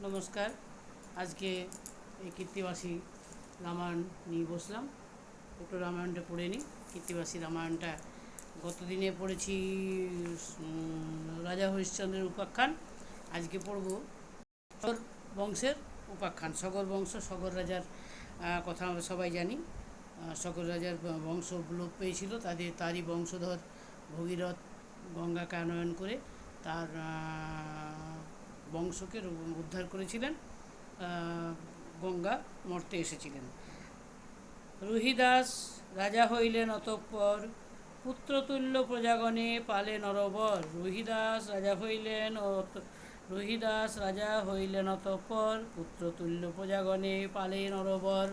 নমস্কার। আজকে এই কৃত্তিবাসী রামায়ণ নিয়ে বসলাম। একটু রামায়ণটা পড়ে নিই। কৃত্তিবাসী রামায়ণটা গতদিনে পড়েছি রাজা হরিশ্চন্দ্রের উপাখ্যান। আজকে পড়ব সগর বংশের উপাখ্যান। সগর বংশ, সগর রাজার কথা আমরা সবাই জানি। সগর রাজার বংশ লোপ পেয়েছিল, তারই বংশধর ভগীরথ গঙ্গাকে আনয়ন করে তার বংশকে উদ্ধার করেছিলেন। গঙ্গা মর্তে এসেছিলেন। রুহিদাস রাজা হইলেন অতঃপর, পুত্রতুল্য প্রজাগণে পালে নরবর। রুহিদাস রাজা হইলেন অতঃপর, পুত্রতুল্য প্রজাগণে পালে নরবর।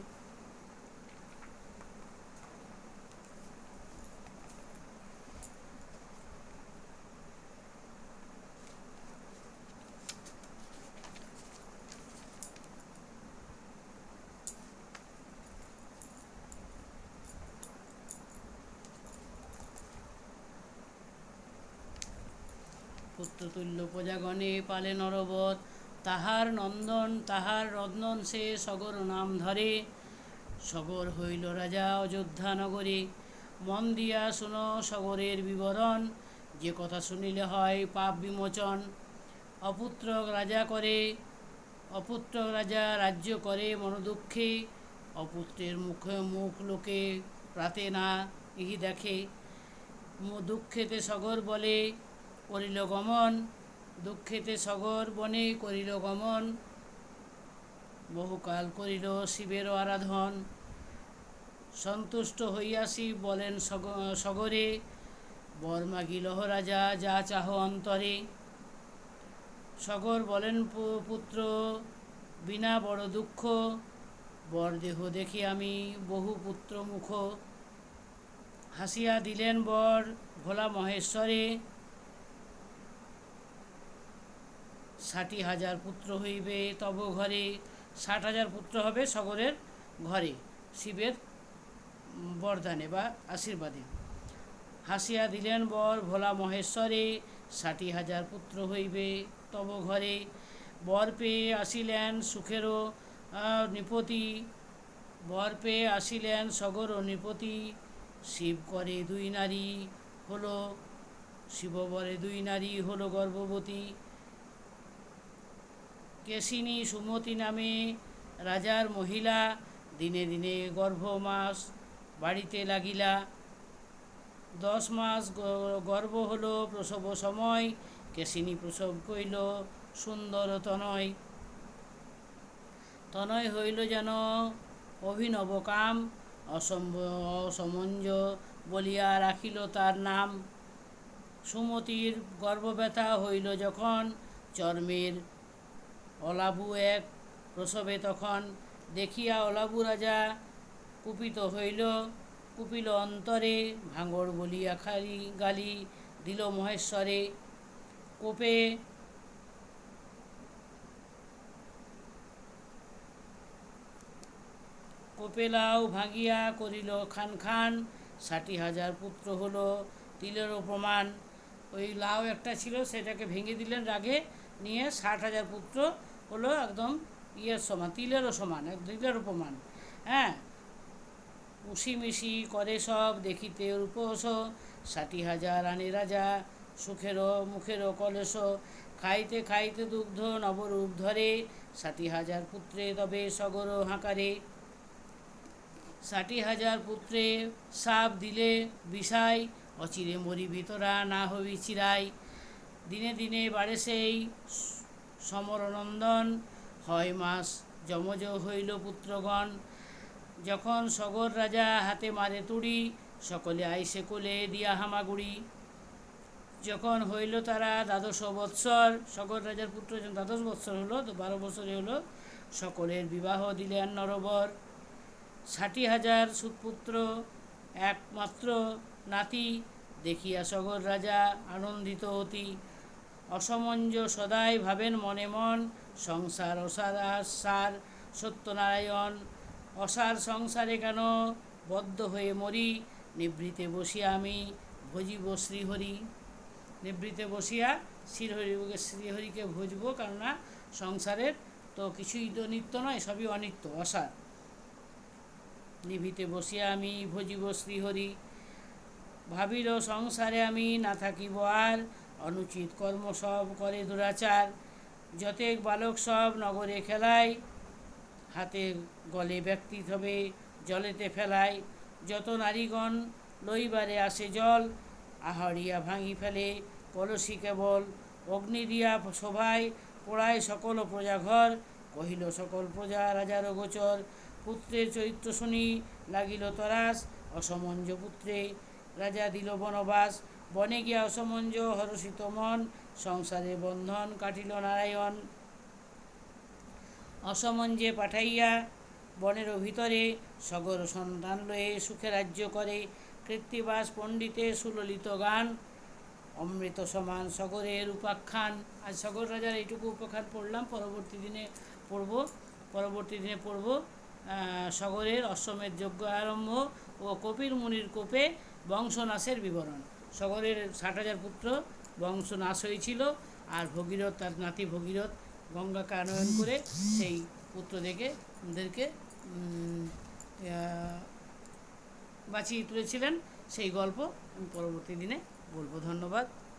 পুত্রতুল্য প্রজাগণে পালে নরবর, তাহার রন্দন সে সগর নাম ধরে। সগর হইল রাজা অযোধ্যা নগরে, মন দিয়া শুন সগরের বিবরণ, যে কথা শুনিলে হয় পাপ বিমোচন। অপুত্র রাজা রাজ্য করে মনোদুঃখে, অপুত্রের মুখ লোকে প্রাতে না ইহি দেখে। দুঃখেতে সগর বলে করিল গমন, বহুকাল করিল শিবের আরাধন। সন্তুষ্ট হইয়া শিব বলেন সগরে, বর মাগিল রাজা যা চাহ অন্তরে। সগর বলেন পুত্র বিনা বড় দুঃখ, বর দেহ দেখি আমি বহু পুত্র মুখ। হাসিয়া দিলেন বর ভোলা মহেশ্বরে, 60,000 পুত্র হইবে তব ঘরে। 60,000 পুত্র হবে সগরের ঘরে শিবের বরদানে বা আশীর্বাদে। হাসিয়া দিলেন বর ভোলা মহেশ্বরে, 60,000 পুত্র হইবে তব ঘরে। বর পেয়ে আসিলেন সুখেরও নৃপতি, সগর ও নৃপতি। শিব বরে দুই নারী হলো গর্ভবতী। কেশিনী সুমতি নামে রাজার মহিলা, দিনে দিনে গর্ভমাস বাড়িতে লাগিলা। 10 মাস গর্ভ হলো প্রসব সময়, কেশিনী প্রসব কইল সুন্দর তনয় হইল যেন অভিনব কাম, অসমঞ্জ বলিয়া রাখিল তার নাম। সুমতির গর্ভব্যথা হইল যখন, চর্মের অলাবু এক প্রসবে তখন। দেখিয়া অলাবু রাজা কুপিল অন্তরে, ভাঙড় বলিয়া গালি দিল মহেশ্বরে। কোপে লাউ ভাঙিয়া করিল খান, 60,000 পুত্র হলো তিলের প্রমাণ। ওই লাউ একটা ছিল, সেটাকে ভেঙে দিলেন রাগে, নিয়ে 60,000 পুত্র হলো একদম সমান, তিলেরও সমান, তিলের প্রমাণ। হ্যাঁ, উষিমিষি করে সব দেখিতে রূপস, 60,000 আনে রাজা মুখেরও কলস। খাইতে খাইতে দুগ্ধ নবরূপ ধরে, 60,000 পুত্রে তবে সগর হাঁকারে। 60,000 পুত্রে সাপ দিলে বিষাই, অচিরে মরি ভিতরা না হবি চিরাই। দিনে দিনে বাড়ে সেই সমরনন্দন, হয় মাস যমজ হইল পুত্রগণ। যখন সগর রাজা হাতে মারে তুড়ি, সকলে আইসে কোলে দিয়া হামাগুড়ি। যখন হইল তারা 12 বৎসর, সগর রাজার পুত্র যখন 12 বৎসর হলো, তো 12 বছরে হলো, সকলের বিবাহ দিলেন নরবর। 60,000 সুতপুত্র একমাত্র নাতি, দেখিয়া সগর রাজা আনন্দিত অতি। অসমঞ্জ সদাই ভাবেন মনে মন, সংসার অসার সার সত্যনারায়ণ। অসার সংসারে কেন বদ্ধ হয়ে মরি, নিভৃতে বসিয়া আমি ভজিব শ্রীহরি। নিভৃতে বসিয়া শ্রীহরিকে ভজব, কেননা সংসারের তো কিছুই তো নিত্য নয়, সবই অনিত্য, অসার। নিভিতে বসিয়া আমি ভজিব শ্রীহরি, ভাবিল সংসারে আমি না থাকিব আর, অনুচিত কর্ম সব করে দুরাচার, যতেক বালক সব নগরে খেলায়, হাতের গলে ব্যক্তি হবে জলেতে ফেলায়, যত নারীগণ লইবারে আসে জল, আহারিয়া ভাঙি ফেলে কলসি কেবল, অগ্নি দিয়া শোভায় পোড়ায় সকল প্রজা ঘর, কহিল সকল প্রজা রাজার গোচর, পুত্রের চরিত্র শুনি লাগিল তরাস, অসমঞ্জ পুত্রে রাজা দিল বনবাস, বনে গিয়া অসমঞ্জ হরষিত মন, সংসারে বন্ধন কাটিল নারায়ণ, অসমঞ্জে পাঠাইয়া বনের ভিতরে, সগর সন্তান লয়ে সুখে রাজ্য করে, কৃত্তিবাস পণ্ডিতে সুললিত গান, অমৃত সমান সগরের উপাখ্যান। আজ সগর রাজার এইটুকু উপাখ্যান পড়লাম, পরবর্তী দিনে পড়ব সগরের অশ্বমেধ যজ্ঞ আরম্ভ ও কপিল মুনির কোপে বংশনাশের বিবরণ। সগরের 60,000 পুত্র বংশনাশ হয়েছিল, আর ভগীরথ, তার নাতি ভগীরথ গঙ্গাকে আনয়ন করে সেই পুত্রদেরকে বাঁচিয়ে তুলেছিলেন। সেই গল্প আমি পরবর্তী দিনে বলবো। ধন্যবাদ।